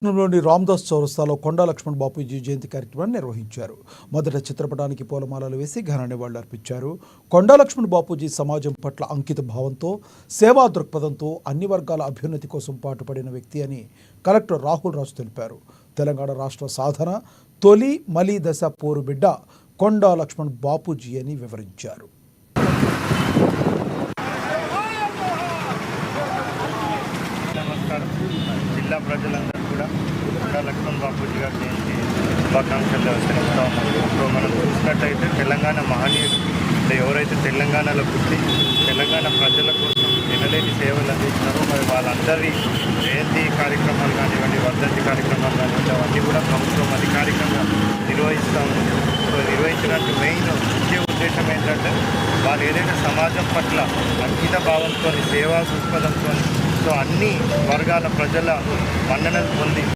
లోని రామ్దాస్ చౌరస్తాలో కొండా లక్ష్మణ్ బాపూజీ జయంతి కార్యక్రమాన్ని నిర్వహించారు. మొదట చిత్రపటానికి పూలమాలలు వేసి ఘన నివాళులు అర్పించారు. కొండా లక్ష్మణ్ బాపూజీ సమాజం పట్ల అంకిత భావంతో, సేవా దృక్పథంతో అన్ని వర్గాల అభ్యున్నతి కోసం పాటుపడిన వ్యక్తి అని కలెక్టర్ రాహుల్ రాజు తెలిపారు. తెలంగాణ రాష్ట్ర సాధన తొలి మలి దశ పోరు బిడ్డ కొండా లక్ష్మణ్ బాపూజీ అని వివరించారు. జిల్లా ప్రజలందరూ కూడా కొండా లక్ష్మణ్ బాపూజీ గారి జయంతి శుభాకాంక్షలు తెలుస్తూ ఉన్నారు. సో మనం చూసినట్టయితే తెలంగాణ మహనీయులు ఎవరైతే తెలంగాణలో పుట్టి తెలంగాణ ప్రజల కోసం ఎనలేని సేవలు అందించారో మరి వాళ్ళందరి జయంతి కార్యక్రమాలు కానివ్వండి, వర్ధంతి కార్యక్రమాలు కానివ్వండి, అవన్నీ కూడా ప్రభుత్వం అధికారికంగా నిర్వహిస్తూ ఉంది. సో నిర్వహించడానికి ముఖ్య ఉద్దేశం ఏంటంటే వాళ్ళు ఏదైతే సమాజం పట్ల అంకిత భావంతో, సేవా దృక్పథంతో, సో అన్ని వర్గాల ప్రజల మన్ననలు పొంది